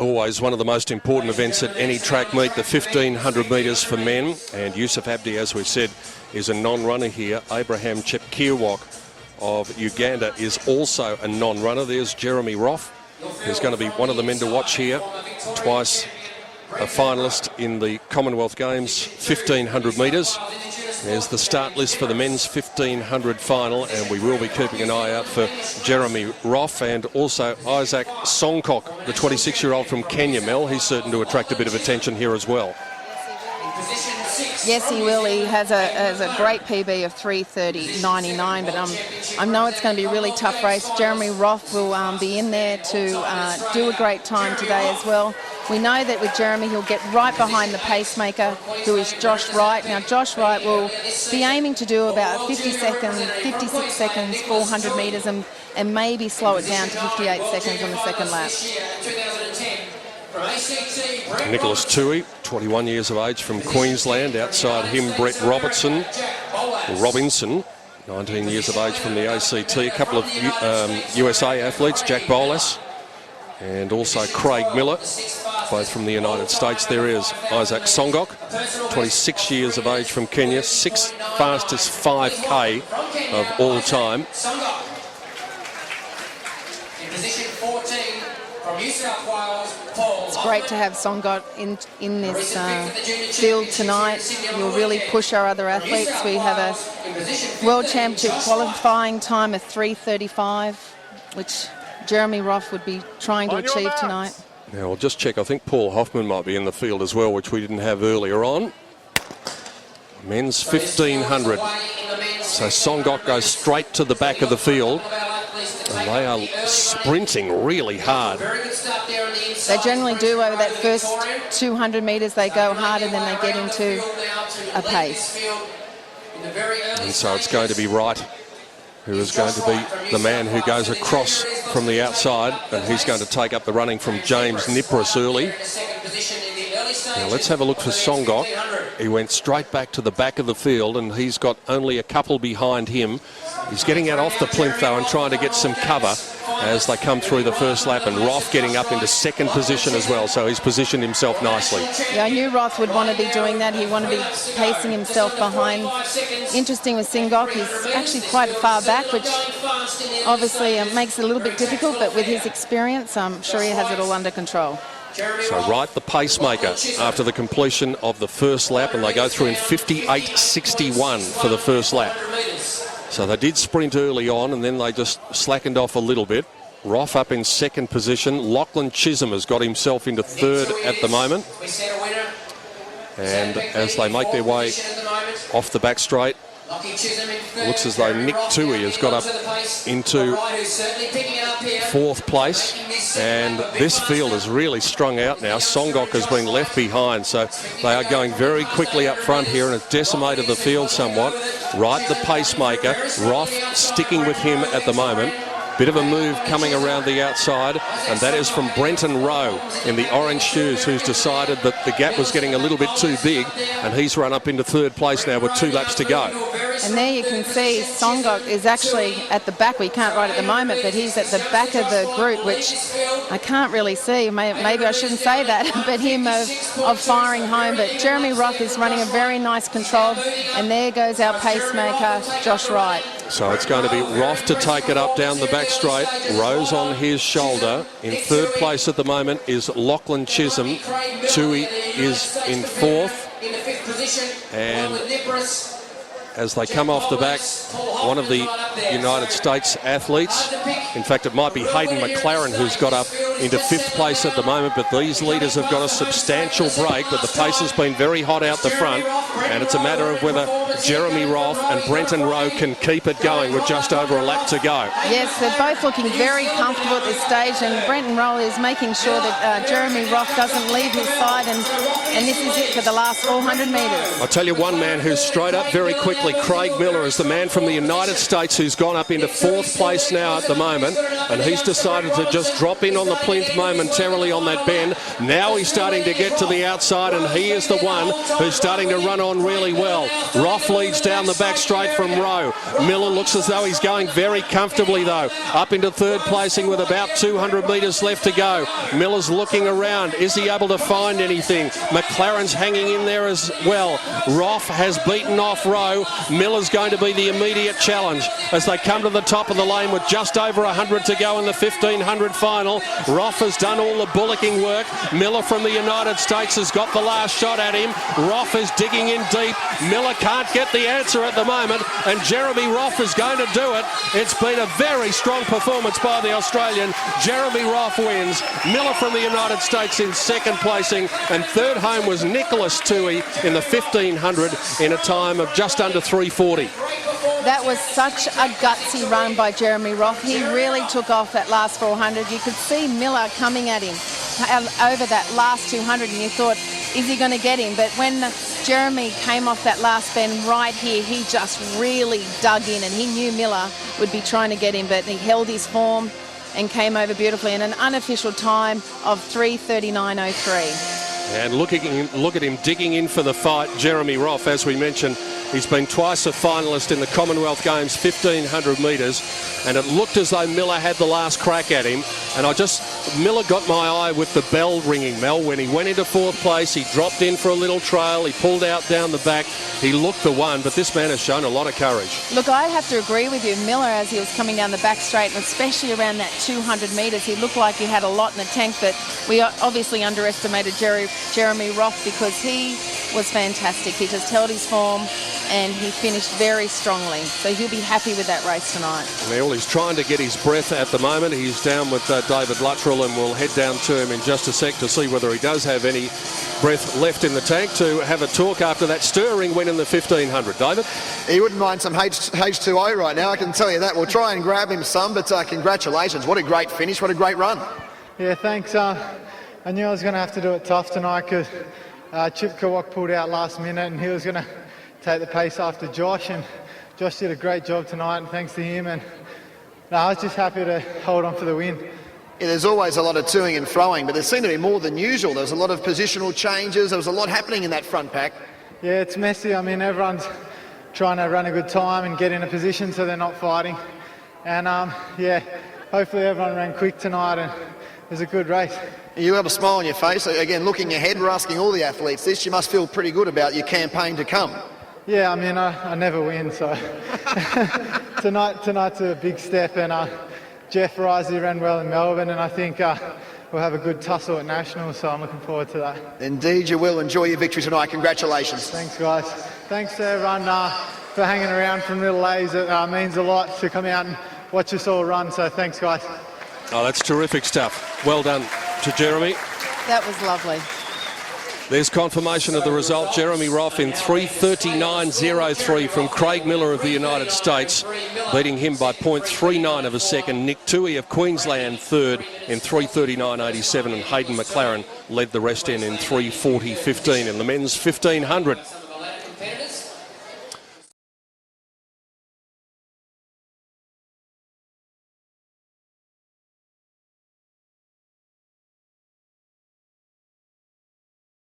Always one of the most important events at any track meet, the 1500 metres for men. And Yusuf Abdi, as we said, is a non-runner here. Abraham Chepkirwok of Uganda is also a non-runner. There's Jeremy Roff, who's going to be one of the men to watch here. Twice a finalist in the Commonwealth Games 1500 metres. There's the start list for the men's 1500 final, and we will be keeping an eye out for Jeremy Roff and also Isaac Songkok, the 26-year-old from Kenya, Mel. He's certain to attract a bit of attention here as well. Yes, he will. He has a great PB of 3:30.99, but I know it's going to be a really tough race. Jeremy Roff will be in there to do a great time today as well. We know that with Jeremy, he'll get right behind the pacemaker, who is Josh Wright. Now, Josh Wright will be aiming to do about 56 seconds, 400 metres, and maybe slow it down to 58 seconds on the second lap. Nicholas Toohey, 21 years of age from Queensland. Outside him, Brett Robinson, 19 years of age from the ACT. A couple of USA athletes, Jack Bolas and also Craig Miller, both from the United States. There is Isaac Songkok, 26 years of age from Kenya, 6th fastest 5K of all time. In position 14 from New South Wales, Paul. It's great to have Songkok in this field tonight. He'll really push our other athletes. We have a World Championship qualifying time of 3:35, which Jeremy Roff would be trying to achieve tonight. Now, I'll just check. I think Paul Hoffman might be in the field as well, which we didn't have earlier on. Men's 1500. So Songkok goes straight to the back of the field. And they are sprinting really hard. They generally do over that first 200 metres. They go hard and then they get into a pace. And so it's going to be Wright, who is going to be the man who goes across from the outside, and he's going to take up the running from James Nipris early. Now let's have a look for Songkok. He went straight back to the back of the field, and he's got only a couple behind him. He's getting out off the plinth though and trying to get some cover as they come through the first lap, and Roff getting up into second position as well, so he's positioned himself nicely. Yeah, I knew Roff would want to be doing that. He wanted to be pacing himself behind. Interesting with Songkok, he's actually quite far back, which obviously makes it a little bit difficult, but with his experience, I'm sure he has it all under control. So Wright, the pacemaker, after the completion of the first lap, and they go through in 58.61 for the first lap. So they did sprint early on, and then they just slackened off a little bit. Roff up in second position. Lachlan Chisholm has got himself into third at the moment. And as they make their way off the back straight, it looks as though Nick Toohey has got up into fourth place, and this field is really strung out now. Songkok has been left behind, so they are going very quickly up front here, and it's decimated the field somewhat. Wright, the pacemaker, Roff sticking with him at the moment. Bit of a move coming around the outside, and that is from Brenton Rowe in the orange shoes, who's decided that the gap was getting a little bit too big, and he's run up into third place now with 2 laps to go. And there you can see Songkok is actually at the back. We can't ride at the moment, but he's at the back of the group, which I can't really see. Maybe I shouldn't say that, but him of firing home. But Jeremy Roff is running a very nice control, and there goes our pacemaker, Josh Wright. So it's going to be Roff to take it up down the back straight. Rose on his shoulder. In third place at the moment is Lachlan Chisholm. Toohey is in fourth. And as they come off the back, one of the United States athletes, in fact it might be Hayden McLaren, who's got up into fifth place at the moment, but these leaders have got a substantial break, but the pace has been very hot out the front, and it's a matter of whether Jeremy Roff and Brenton Rowe can keep it going with just over a lap to go. Yes, they're both looking very comfortable at this stage, and Brenton Rowe is making sure that Jeremy Roff doesn't leave his side, and this is it for the last 400 metres. I'll tell you one man who's straight up very quickly. Craig Miller is the man from the United States who's gone up into fourth place now at the moment, and he's decided to just drop in on the plinth momentarily on that bend. Now he's starting to get to the outside, and he is the one who's starting to run on really well. Roff leads down the back straight from Rowe. Miller looks as though he's going very comfortably, though. Up into third placing with about 200 metres left to go. Miller's looking around. Is he able to find anything? McLaren's hanging in there as well. Roff has beaten off Rowe. Miller's going to be the immediate challenge as they come to the top of the lane with just over 100 to go in the 1500 final. Roff has done all the bullocking work. Miller from the United States has got the last shot at him. Roff is digging in deep. Miller can't get the answer at the moment, and Jeremy Roff is going to do it. It's been a very strong performance by the Australian. Jeremy Roff wins. Miller from the United States in second placing, and third home was Nick Toohey in the 1500 in a time of just under 3:40. That was such a gutsy run by Jeremy Roff. He really took off that last 400. You could see Miller coming at him over that last 200, and you thought, is he going to get him? But when Jeremy came off that last bend right here, he just really dug in, and he knew Miller would be trying to get him, but he held his form and came over beautifully in an unofficial time of 3:39.03. And look at him digging in for the fight. Jeremy Roff, as we mentioned, he's been twice a finalist in the Commonwealth Games 1500 metres, and it looked as though Miller had the last crack at him. And Miller got my eye with the bell ringing, Mel. When he went into fourth place, he dropped in for a little trail, he pulled out down the back, he looked the one, but this man has shown a lot of courage. Look, I have to agree with you. Miller, as he was coming down the back straight, and especially around that 200 metres, he looked like he had a lot in the tank, but we obviously underestimated Jeremy Roff because he was fantastic. He just held his form and he finished very strongly. So he'll be happy with that race tonight. Well, he's trying to get his breath at the moment. He's down with David Luttrell, and we'll head down to him in just a sec to see whether he does have any breath left in the tank to have a talk after that stirring win in the 1500. David? He wouldn't mind some H2O right now, I can tell you that. We'll try and grab him some, but congratulations. What a great finish, what a great run. Yeah, thanks. I knew I was going to have to do it tough tonight because Chip Kawak pulled out last minute, and he was going to take the pace after Josh, and Josh did a great job tonight, and thanks to him. And I was just happy to hold on for the win. Yeah, there's always a lot of toing and throwing, but there seemed to be more than usual. There was a lot of positional changes. There was a lot happening in that front pack. Yeah, it's messy. I mean, everyone's trying to run a good time and get in a position so they're not fighting. And yeah, hopefully everyone ran quick tonight, and it was a good race. You have a smile on your face. Again, looking ahead, we're asking all the athletes this. You must feel pretty good about your campaign to come. Yeah, I mean, I never win, so tonight's a big step, and Jeff Risey ran well in Melbourne, and I think we'll have a good tussle at Nationals, so I'm looking forward to that. Indeed you will. Enjoy your victory tonight. Congratulations. Thanks, guys. Thanks to everyone for hanging around from Little A's. It means a lot to come out and watch us all run, so thanks, guys. Oh, that's terrific stuff. Well done to Jeremy. That was lovely. There's confirmation of the result. Jeremy Roff in 3:39.03 from Craig Miller of the United States, beating him by 0.39 of a second. Nick Toohey of Queensland third in 3:39.87, and Hayden McLaren led the rest in 3:40.15 in the men's 1500.